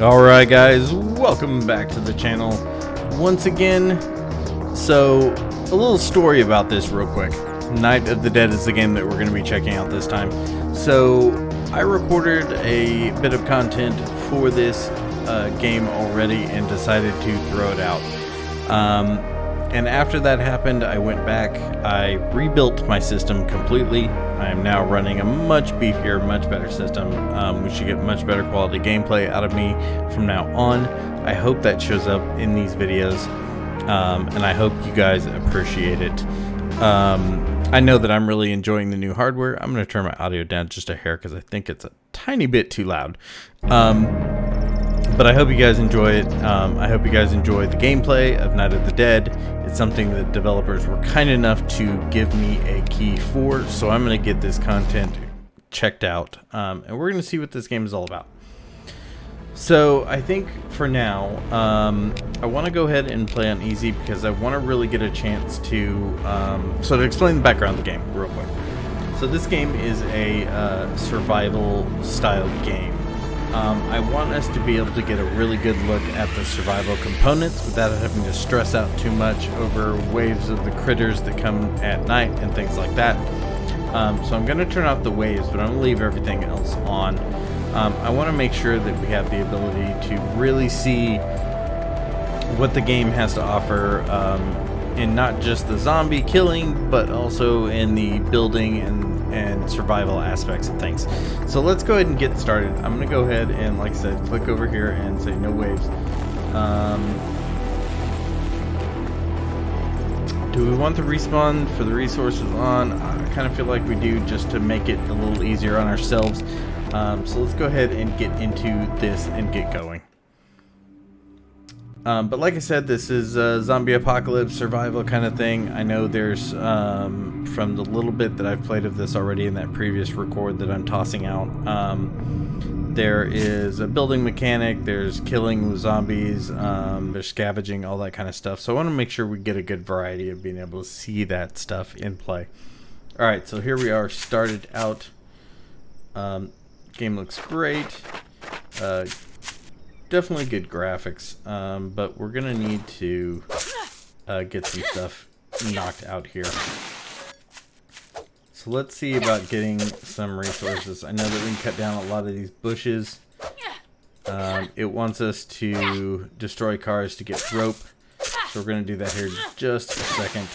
Alright guys, welcome back to the channel once again. So, a little story about this real quick. Night of the Dead is the game that we're going to be checking out this time. So, I recorded a bit of content for this game already and decided to throw it out. And after that happened, I went back, I rebuilt my system completely. I am now running a much beefier, much better system. We should get much better quality gameplay out of me from now on. I hope that shows up in these videos, and I hope you guys appreciate it. I know that I'm really enjoying the new hardware. I'm going to turn my audio down just a hair because I think it's a tiny bit too loud. But I hope you guys enjoy it. I hope you guys enjoy the gameplay of Night of the Dead. It's something that developers were kind enough to give me a key for, so I'm going to get this content checked out, and we're going to see what this game is all about. So I think for now, I want to go ahead and play on easy because I want to really get a chance to, so to explain the background of the game real quick. So this game is a survival style game. I want us to be able to get a really good look at the survival components without having to stress out too much over waves of the critters that come at night and things like that. So I'm going to turn off the waves, but I'm going to leave everything else on. I want to make sure that we have the ability to really see what the game has to offer in not just the zombie killing, but also in the building and survival aspects of things. So let's go ahead and get started. I'm going to go ahead and, like I said, click over here and say no waves. Do we want the respawn for the resources on? I kind of feel like we do, just to make it a little easier on ourselves. So let's go ahead and get into this and get going. But like I said, this is a zombie apocalypse survival kind of thing. I know there's, from the little bit that I've played of this already in that previous record that I'm tossing out, there is a building mechanic, there's killing with zombies, there's scavenging, all that kind of stuff. So I want to make sure we get a good variety of being able to see that stuff in play. Alright, so here we are, started out. Game looks great. Definitely good graphics, but we're gonna need to get some stuff knocked out here. So let's see about getting some resources. I know that we can cut down a lot of these bushes. It wants us to destroy cars to get rope, so we're gonna do that here in just a second.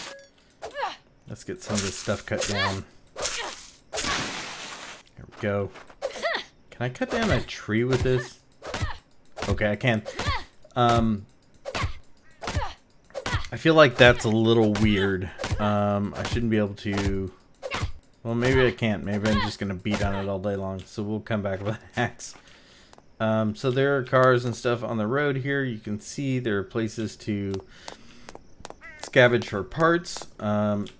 Let's get some of this stuff cut down. There we go. Can I cut down a tree with this? Okay, I can. I feel like that's a little weird. I shouldn't be able to... Well, maybe I can't. Maybe I'm just going to beat on it all day long. So we'll come back with an axe. So there are cars and stuff on the road here. You can see there are places to scavenge for parts. That's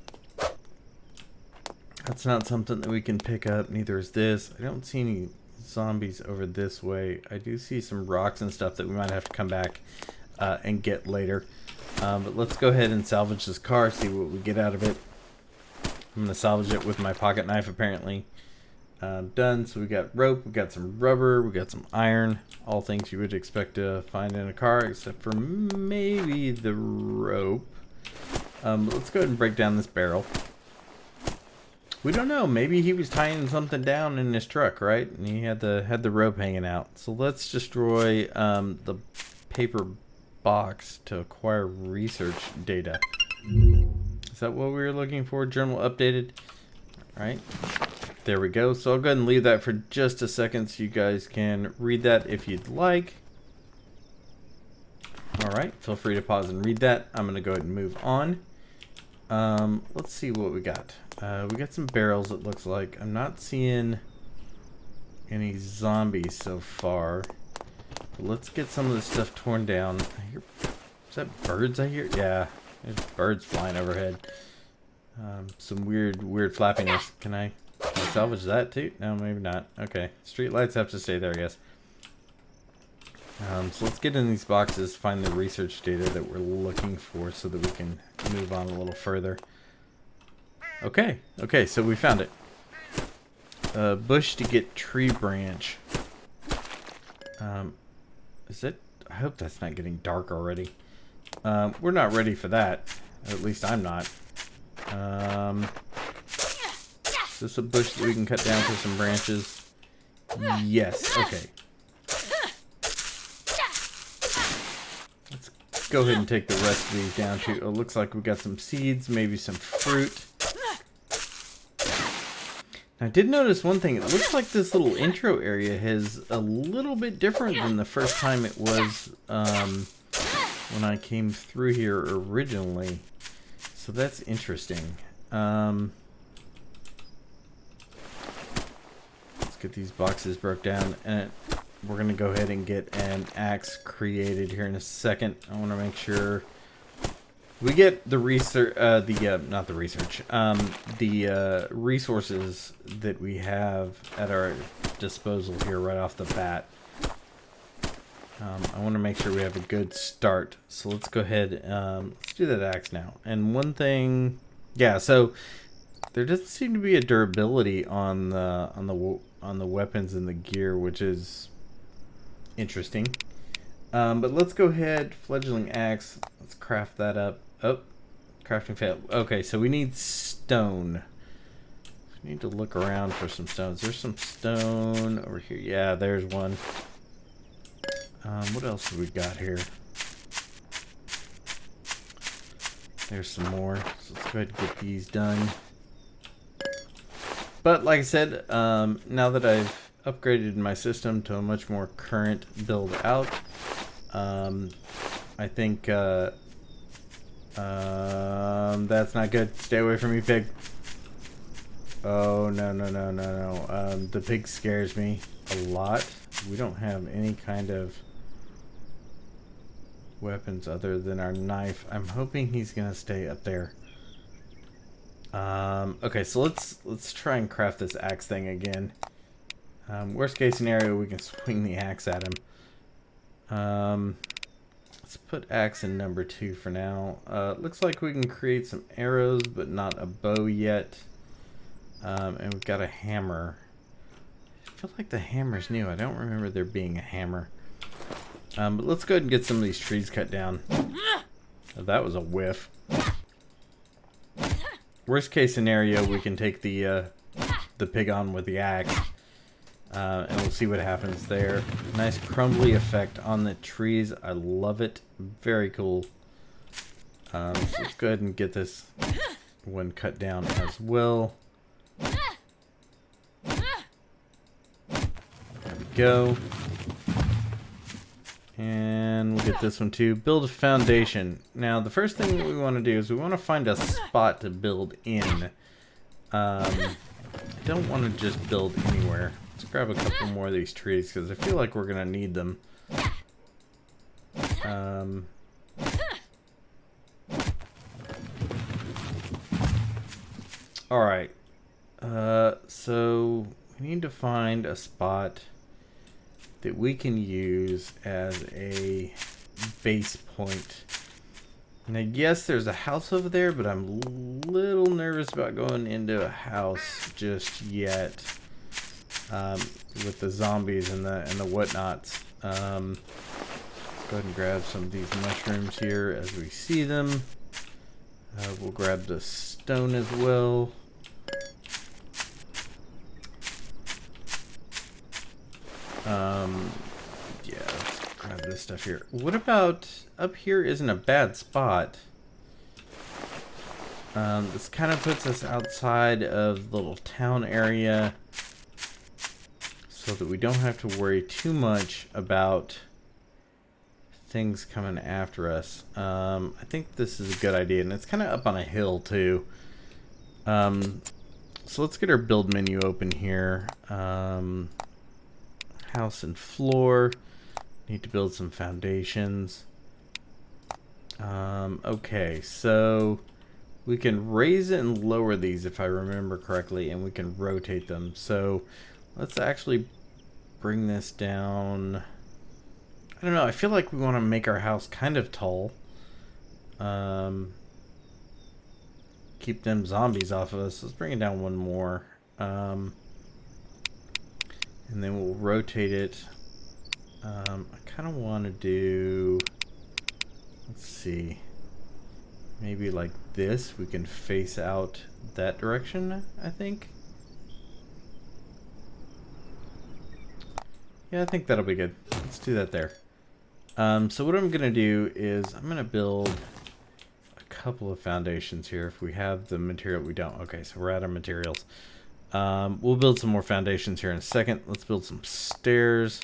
not something that we can pick up. Neither is this. I don't see any zombies over this way. I do see some rocks and stuff that we might have to come back and get later. But let's go ahead and salvage this car, see what we get out of it. I'm going to salvage it with my pocket knife, apparently. Done. So we got rope, we got some rubber, we got some iron. All things you would expect to find in a car, except for maybe the rope. Let's go ahead and break down this barrel. We don't know. Maybe he was tying something down in his truck, right? And he had the rope hanging out. So let's destroy the paper box to acquire research data. Is that what we were looking for? Journal updated. All right. There we go. So I'll go ahead and leave that for just a second so you guys can read that if you'd like. All right. Feel free to pause and read that. I'm going to go ahead and move on. Let's see what we got. We got some barrels, it looks like. I'm not seeing any zombies so far. But let's get some of this stuff torn down. Is that birds I hear? Yeah, there's birds flying overhead. Some weird flappiness. Can I salvage that too? No, maybe not. Okay, street lights have to stay there, I guess. So let's get in these boxes, find the research data that we're looking for so that we can move on a little further. Okay, so we found it. Bush to get tree branch. Is it? I hope that's not getting dark already. We're not ready for that. At least I'm not. Is this a bush that we can cut down for some branches? Yes. Okay. Let's go ahead and take the rest of these down too. It looks like we got some seeds, maybe some fruit. I did notice one thing. It looks like this little intro area is a little bit different than the first time it was when I came through here originally. So that's interesting. Let's get these boxes broke down, and we're going to go ahead and get an axe created here in a second. I want to make sure we get the research, not the research, the resources that we have at our disposal here right off the bat. I want to make sure we have a good start. So let's go ahead, let's do that axe now. And one thing, yeah, so there doesn't seem to be a durability on the weapons and the gear, which is interesting. But let's go ahead, fledgling axe. Let's craft that up. Oh, crafting failed. Okay, so we need stone. We need to look around for some stones. There's some stone over here. Yeah, there's one. What else have we got here? There's some more. So let's go ahead and get these done. But like I said, now that I've upgraded my system to a much more current build out, I think that's not good. Stay away from me, pig. Oh, no. The pig scares me a lot. We don't have any kind of weapons other than our knife. I'm hoping he's gonna stay up there. Okay, so let's try and craft this axe thing again. Worst case scenario, we can swing the axe at him. Let's put axe in number 2 for now. Looks like we can create some arrows, but not a bow yet. And we've got a hammer. I feel like the hammer's new. I don't remember there being a hammer. But let's go ahead and get some of these trees cut down. Oh, that was a whiff. Worst case scenario, we can take the pig on with the axe. And we'll see what happens there. Nice crumbly effect on the trees. I love it. Very cool. So let's go ahead and get this one cut down as well. There we go. And we'll get this one too. Build a foundation. Now, the first thing that we want to do is we want to find a spot to build in. I don't want to just build anywhere. Let's grab a couple more of these trees because I feel like we're going to need them. Alright. So we need to find a spot that we can use as a base point. And yes, there's a house over there, but I'm a little nervous about going into a house just yet. With the zombies and the whatnots. Let's go ahead and grab some of these mushrooms here as we see them. We'll grab the stone as well. Yeah, let's grab this stuff here. What about up here? Isn't a bad spot. This kind of puts us outside of the little town area so that we don't have to worry too much about things coming after us. I think this is a good idea, and it's kind of up on a hill too. So let's get our build menu open here. House and floor. Need to build some foundations. Okay, so we can raise and lower these if I remember correctly, and we can rotate them. So let's actually bring this down. I don't know, I feel like we want to make our house kind of tall. Keep them zombies off of us. Let's bring it down one more. And then we'll rotate it I kind of want to do, let's see, maybe like this. We can face out that direction, I think. Yeah, I think that'll be good. Let's do that there. So what I'm going to do is I'm going to build a couple of foundations here. If we have the material, we don't. Okay, so we're out of materials. We'll build some more foundations here in a second. Let's build some stairs.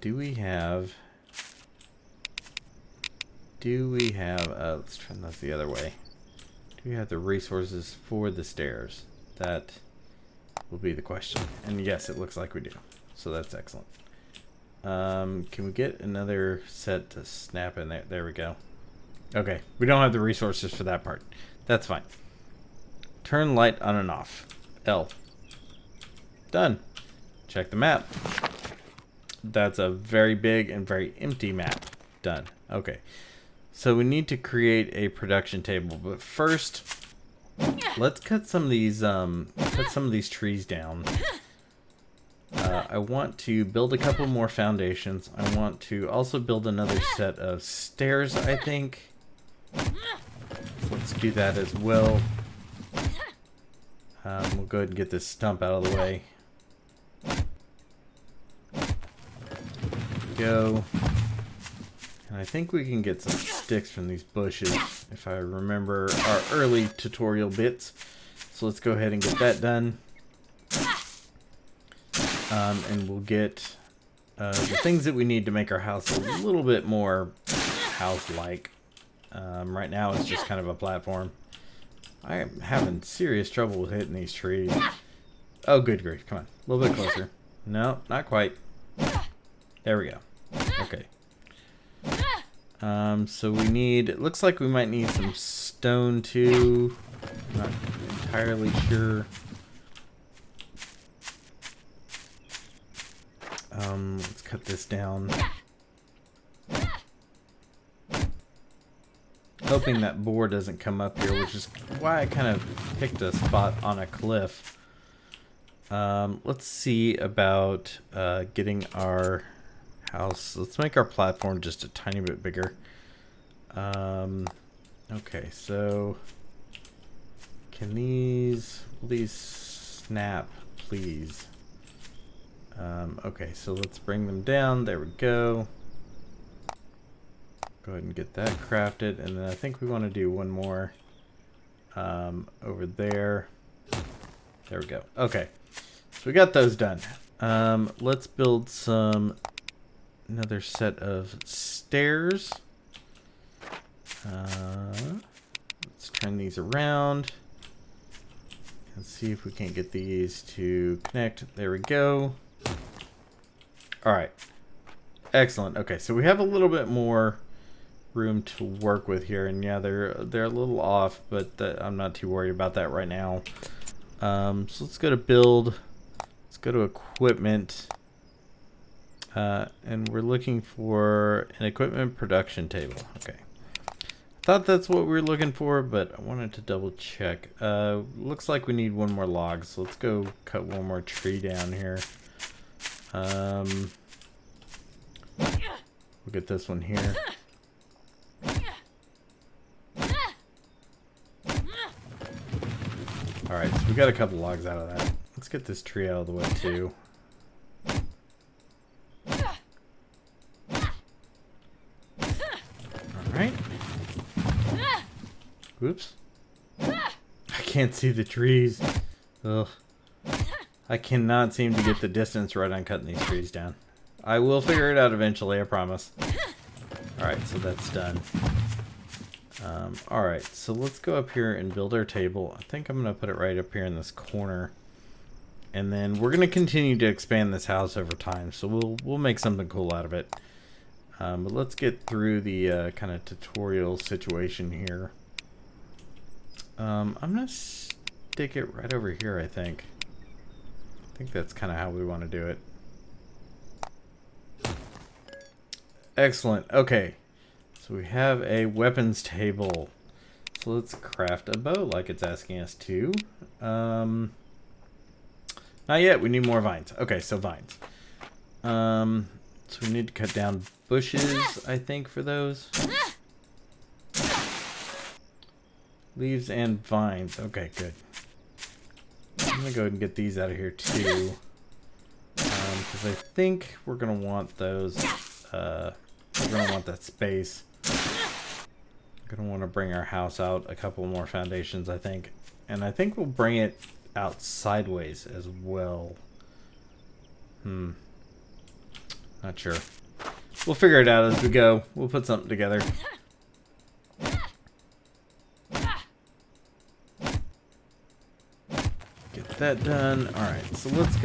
Do we have, let's turn this the other way. Do we have the resources for the stairs? That will be the question. And yes, it looks like we do. So that's excellent. Can we get another set to snap in there? There we go. Okay, we don't have the resources for that part. That's fine. Turn light on and off. L. Done. Check the map. That's a very big and very empty map. Done. Okay. So we need to create a production table, but first, let's cut some of these trees down. I want to build a couple more foundations. I want to also build another set of stairs, I think. So let's do that as well. We'll go ahead and get this stump out of the way. Go. And I think we can get some sticks from these bushes, if I remember our early tutorial bits. So let's go ahead and get that done. And we'll get the things that we need to make our house a little bit more house-like. Right now it's just kind of a platform. I am having serious trouble with hitting these trees. Oh, good grief. Come on. A little bit closer. No, not quite. There we go. Okay. So we need, it looks like we might need some stone too. Not entirely sure. Let's cut this down. Hoping that boar doesn't come up here, which is why I kind of picked a spot on a cliff. Let's see about getting our house. Let's make our platform just a tiny bit bigger. Okay, so can these snap, please? Okay, so let's bring them down. There we go. Go ahead and get that crafted, and then I think we want to do one more over there. There we go. Okay, so we got those done. Let's build another set of stairs. Let's turn these around and see if we can't get these to connect. There we go. All right, excellent. Okay, so we have a little bit more room to work with here, and yeah, they're a little off, but I'm not too worried about that right now. So let's go to build. Let's go to equipment, and we're looking for an equipment production table. Okay, I thought that's what we were looking for, but I wanted to double check. Looks like we need one more log, so let's go cut one more tree down here. We'll get this one here. Alright, so we got a couple logs out of that. Let's get this tree out of the way too. Alright. Oops. I can't see the trees. Ugh. I cannot seem to get the distance right on cutting these trees down. I will figure it out eventually, I promise. Alright, so that's done. Alright, so let's go up here and build our table. I think I'm going to put it right up here in this corner. And then we're going to continue to expand this house over time, so we'll make something cool out of it. But let's get through the kind of tutorial situation here. I'm going to stick it right over here, I think. I think that's kind of how we want to do it. Excellent. Okay. So we have a weapons table. So let's craft a bow like it's asking us to. Not yet. We need more vines. Okay, so vines. So we need to cut down bushes, I think, for those. Leaves and vines. Okay, good. I'm gonna go ahead and get these out of here too, because I think we're gonna want those. We're gonna want that space. Gonna want to bring our house out a couple more foundations, I think, and I think we'll bring it out sideways as well. Not sure. We'll figure it out as we go. We'll put something together. Get that done. All right, so let's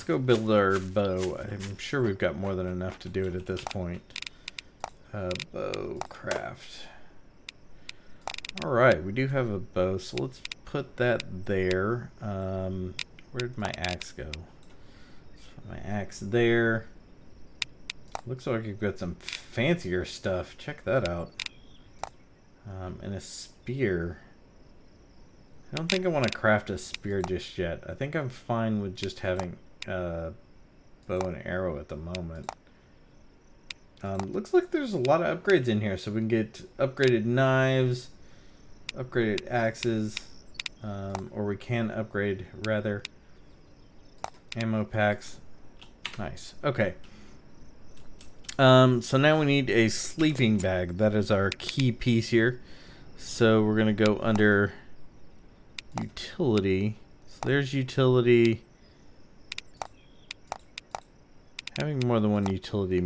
go build our bow. I'm sure we've got more than enough to do it at this point. Bow craft. All right, we do have a bow, so let's put that there. Where did my axe go? Let's put my axe there. Looks like you've got some fancier stuff. Check that out. And a spear. I don't think I want to craft a spear just yet. I think I'm fine with just having bow and arrow at the moment. Looks like there's a lot of upgrades in here, so we can get upgraded knives, upgraded axes, or we can upgrade rather ammo packs. Nice. Okay. So now we need a sleeping bag. That is our key piece here. So we're gonna go under utility. So there's utility. Having more than one utility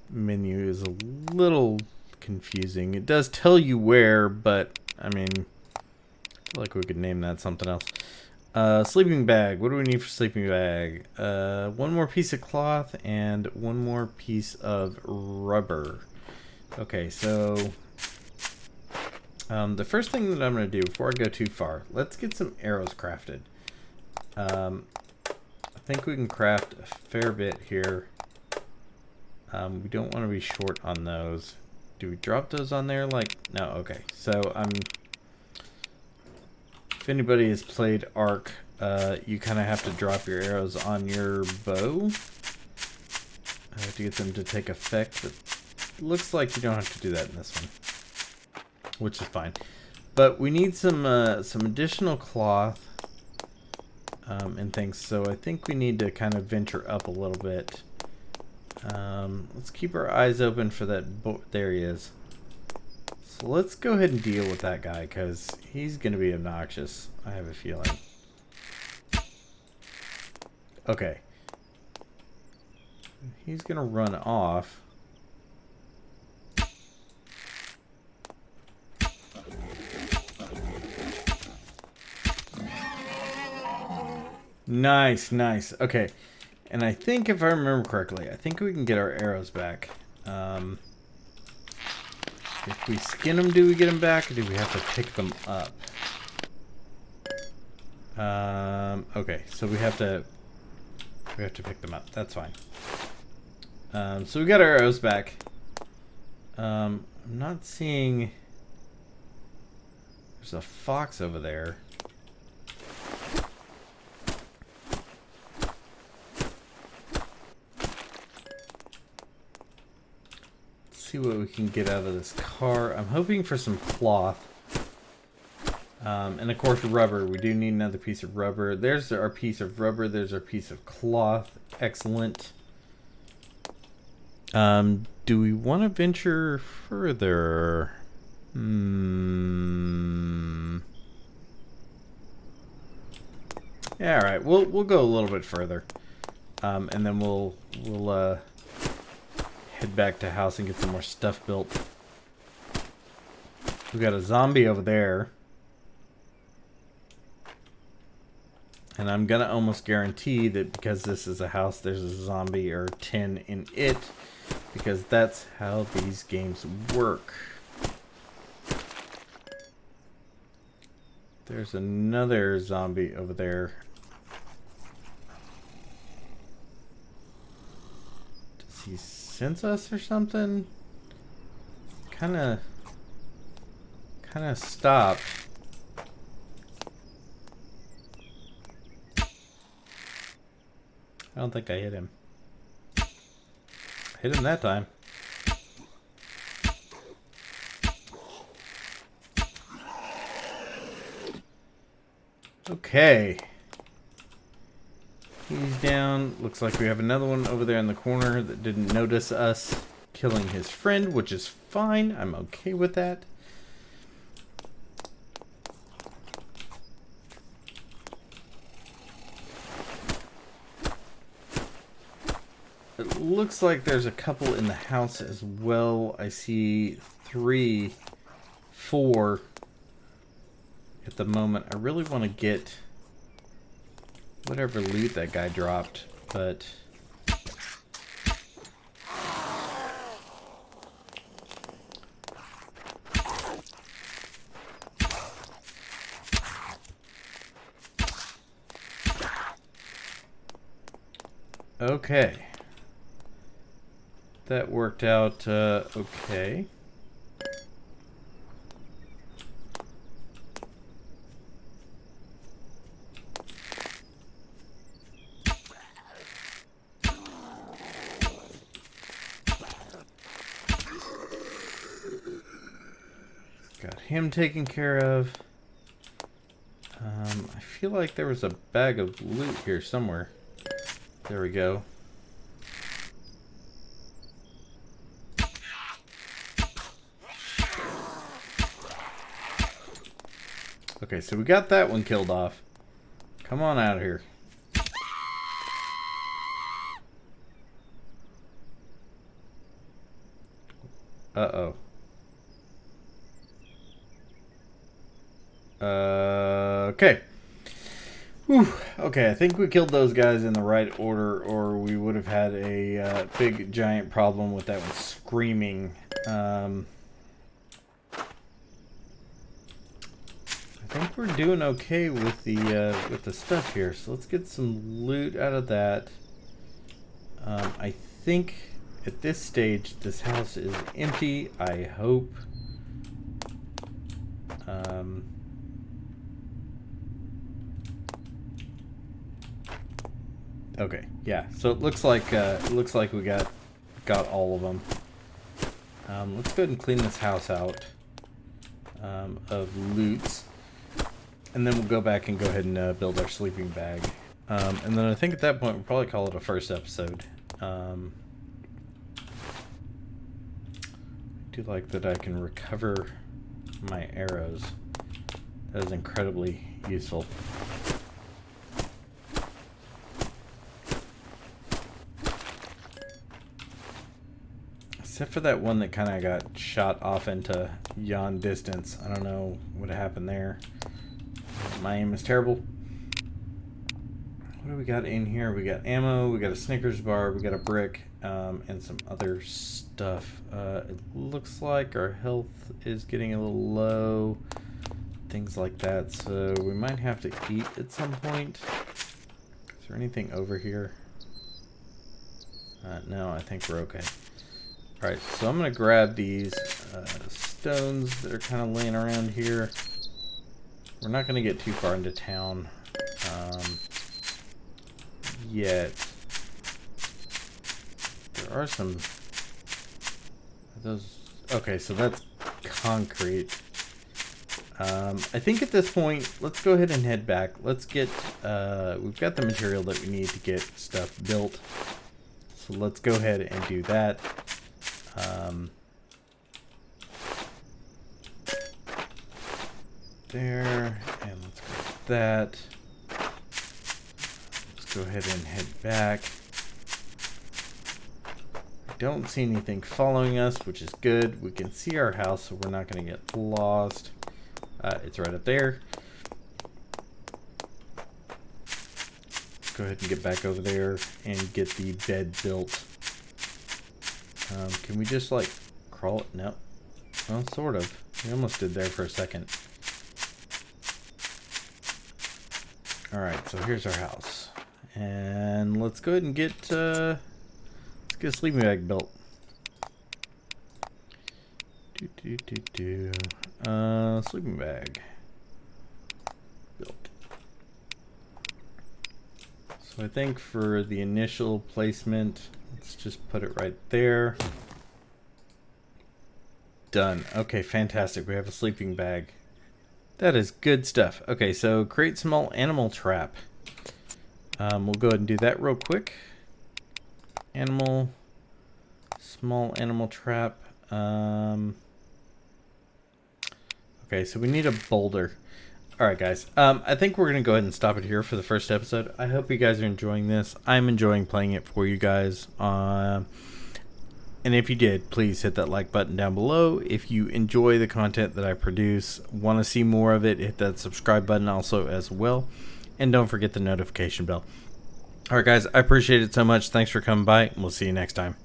menu is a little confusing. It does tell you where, but I mean, I feel like we could name that something else. Sleeping bag. What do we need for sleeping bag? One more piece of cloth and one more piece of rubber. Okay, so the first thing that I'm going to do before I go too far, let's get some arrows crafted. I think we can craft a fair bit here. We don't want to be short on those. Do we drop those on there? Like, no, okay. So if anybody has played Ark, you kind of have to drop your arrows on your bow to get them to take effect. But it looks like you don't have to do that in this one, which is fine. But we need some additional cloth and things. So I think we need to kind of venture up a little bit. Let's keep our eyes open for that. There he is. So let's go ahead and deal with that guy, because he's going to be obnoxious, I have a feeling. Okay. He's going to run off. Nice, nice. Okay. And I think, if I remember correctly, I think we can get our arrows back. If we skin them, do we get them back, or do we have to pick them up? Okay, so we have to pick them up. That's fine. So we got our arrows back. I'm not seeing. There's a fox over there. See what we can get out of this car. I'm hoping for some cloth. And of course rubber. We do need another piece of rubber. There's our piece of rubber. There's our piece of cloth. Excellent. Do we want to venture further? Yeah, alright. We'll go a little bit further. And then we'll head back to house and get some more stuff built. We got a zombie over there. And I'm gonna almost guarantee that because this is a house, there's a zombie or 10 in it. Because that's how these games work. There's another zombie over there. Does he sense us or something? Kinda stopped. don't think I hit him. Hit him that time. Okay. He's down. Looks like we have another one over there in the corner that didn't notice us killing his friend, which is fine. I'm okay with that. It looks like there's a couple in the house as well. I see 3, 4 at the moment. I really want to get whatever loot that guy dropped, but okay. That worked out okay. Got him taken care of. I feel like there was a bag of loot here somewhere. There we go. Okay, so we got that one killed off. Come on out of here. Uh-oh. Okay. Whew. Okay, I think we killed those guys in the right order, or we would have had a big giant problem with that one screaming. I think we're doing okay with the stuff here, so let's get some loot out of that. I think at this stage this house is empty. I hope. Okay, yeah. So it looks like we got all of them. Let's go ahead and clean this house out of loots, and then we'll go back and go ahead and build our sleeping bag. And then I think at that point we'll probably call it a first episode. I do like that I can recover my arrows. That is incredibly useful. Except for that one that kind of got shot off into yon distance. I don't know what happened there. My aim is terrible. What do we got in here? We got ammo, we got a Snickers bar, we got a brick, and some other stuff. It looks like our health is getting a little low. Things like that. So we might have to eat at some point. Is there anything over here? No, I think we're okay. Alright, so I'm going to grab these stones that are kind of laying around here. We're not going to get too far into town yet. There are some... Are those... Okay, so that's concrete. I think at this point, let's go ahead and head back. Let's get... we've got the material that we need to get stuff built. So let's go ahead and do that. There, and let's grab that. Let's go ahead and head back. I don't see anything following us, which is good. We can see our house, so we're not going to get lost. It's right up there. Let's go ahead and get back over there and get the bed built. Can we just like crawl it? No. Well, sort of. We almost did there for a second. Alright, so here's our house. And let's go ahead and get a sleeping bag built. Sleeping bag built. So I think for the initial placement, let's just put it right there. Done. Okay, fantastic. We have a sleeping bag. That is good stuff. Okay, so create small animal trap. We'll go ahead and do that real quick. Small animal trap. Okay, so we need a boulder. Alright guys, I think we're going to go ahead and stop it here for the first episode. I hope you guys are enjoying this. I'm enjoying playing it for you guys. And if you did, please hit that like button down below. If you enjoy the content that I produce, want to see more of it, hit that subscribe button also as well. And don't forget the notification bell. Alright guys, I appreciate it so much. Thanks for coming by, and we'll see you next time.